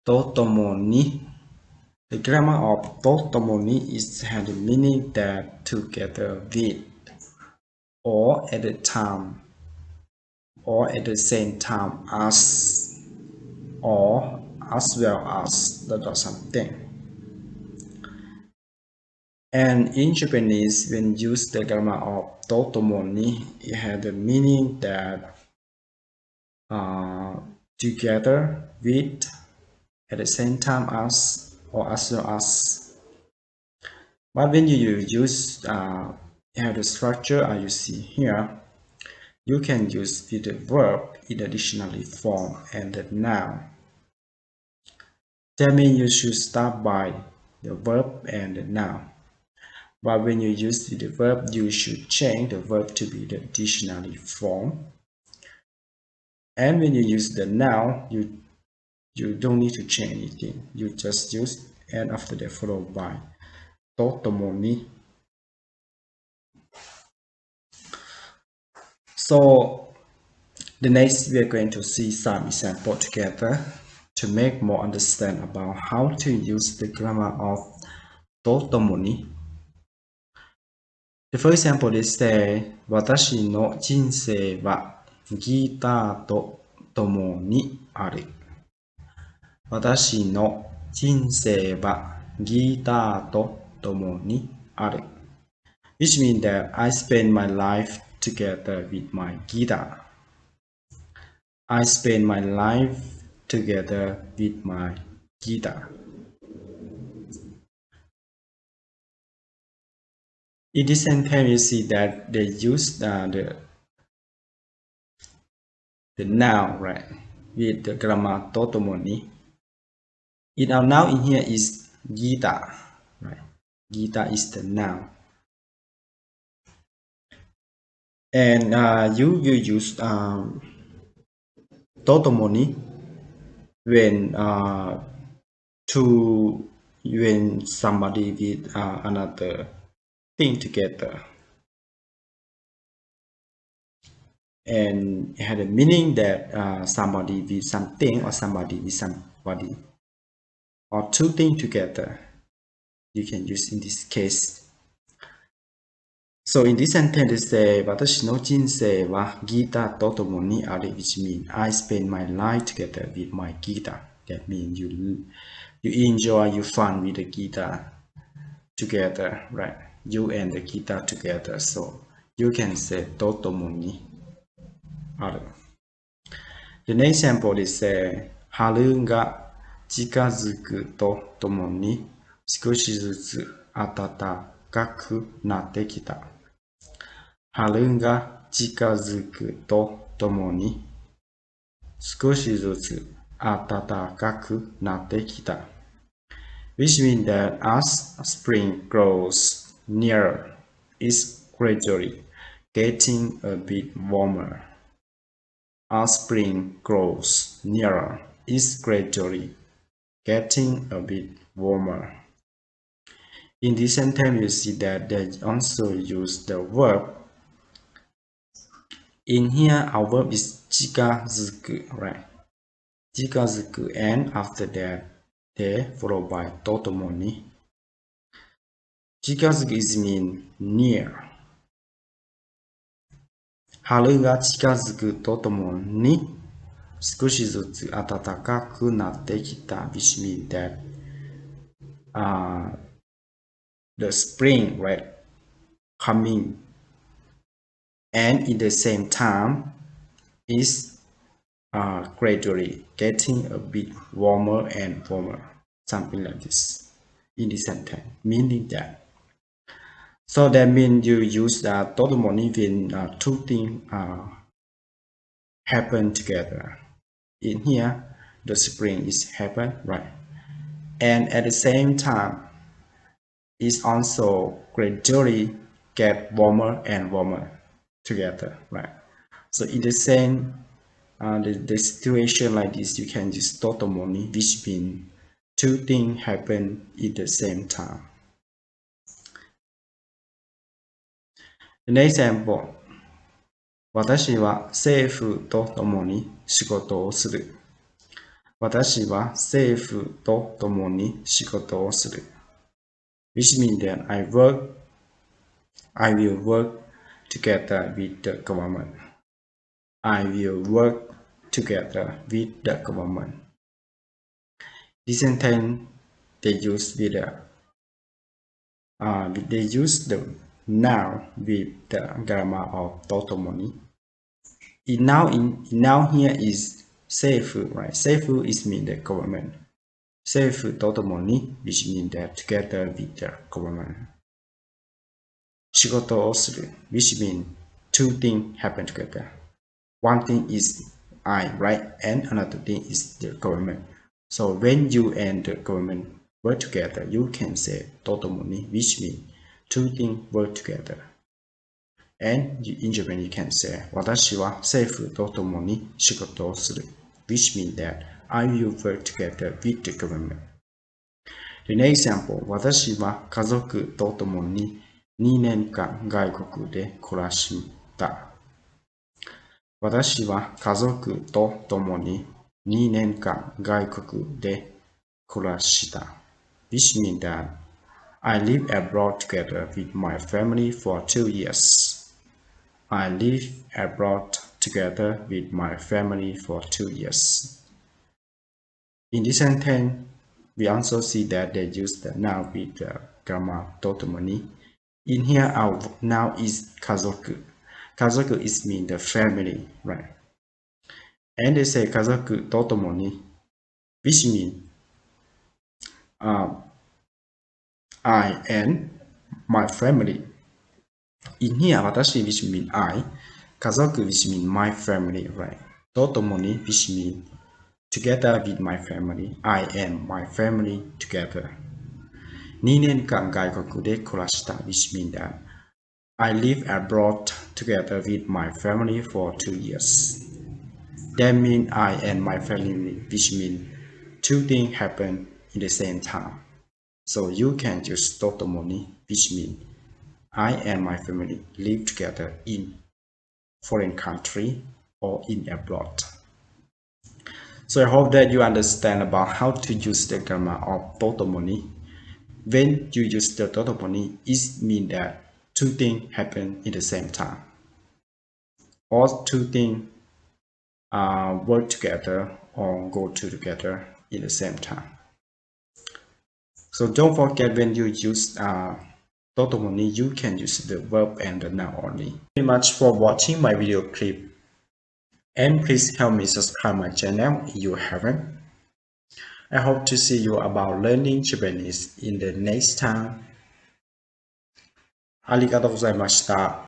TOTOMONI. The grammar of TOTOMONI is had the meaning that together with, or at the time, or at the same time as, or as well as or something. And in Japanese, when used the grammar of TOTOMONI, it had the meaning that together with, at the same time as, or as well as. But when you use the structure you see here, you can use with the verb in the dictionary form and the noun. That means you should start by the verb and the noun. But when you use the verb, you should change the verb to be the dictionary form. And when you use the noun, you don't need to change anything. You just use and after that followed by TOTOMONI. So the next we are going to see some example together to make more understand about how to use the grammar of TOTOMONI. The first example is say 私の人生はギターと共にある。私の人生はギターと共にある。Which means that I spend my life together with my guitar. I spend my life together with my guitar. In this sentence, you see that they use the noun, right, with the grammar TOTOMONI. In our noun in here is guitar, right? Guitar is the noun. And you use TOTOMONI when when somebody with another thing together, and it had a meaning that somebody with something or somebody with somebody or two things together. You can use in this case. So in this sentence, say 私の人生はギターと共にある which means I spend my life together with my guitar. That means you enjoy, you fun with the guitar together, right? You and the guitar together. So you can say と共にある. The next example is say 春が近づくとともに少しずつ暖かくなってきた。春が近づくとともに少しずつ暖かくなってきた。Which means that as spring grows nearer, it's gradually getting a bit warmer. As spring grows nearer, it's gradually getting a bit warmer. In this sentence, you see that they also use the verb. In here, our verb is 近づく, right? 近づく, and after that, they followed by とともに. 近づく is mean near. 春が近づくとともに少しずつ暖かくなってきた which means that the spring, right, coming, and in the same time is gradually getting a bit warmer and warmer, something like this in this sentence, meaning that. So that means you use TOTOMONI when two things happen together. In here, the spring is happen, right? And at the same time, it's also gradually get warmer and warmer together, right? So in the same the situation like this, you can use TOTOMONI, which means two things happen at the same time. The next example. 私は政府と共に仕事をする。私は政府と共に仕事をする。which means that I will work together with the government. I will work together with the government. This sentence they use with they use the noun with the grammar of TOTOMONI. Now here is seifu, right? Seifu is mean the government. Seifu TOTOMONI, which means that together with the government. Shigoto o suru, which means two things happen together. One thing is I, right? And another thing is the government. So when you and the government work together, you can say TOTOMONI, which means two things work together. And in Japan you can say 私は政府と共に仕事をする which means that I will work together with the government. The next example 私は家族と共に2年間外国で暮らした私は家族と共に2年間外国で暮らした which means that I live abroad together with my family for 2 years. I live abroad together with my family for 2 years. In this sentence, we also see that they use the noun with the grammar TOTOMONI. In here, our noun is kazoku. Kazoku is mean the family, right? And they say kazoku TOTOMONI, which means I and my family. In here, 私 which mean I, 家族 which mean my family, right? と共に which mean together with my family, I and my family together. 2年間外国で暮らした which mean that I live abroad together with my family for 2 years. That means I and my family, which mean two things happen in the same time. So you can use と共に which mean I and my family live together in foreign country or in abroad. So I hope that you understand about how to use the grammar of TOTOMONI. When you use the TOTOMONI, it means that two things happen in the same time. Or two things work together or go together in the same time. So don't forget when you use TOTOMONI, you can use the verb and the noun only. Thank you very much for watching my video clip. And please help me subscribe my channel if you haven't. I hope to see you about learning Japanese in the next time. ありがとうございました。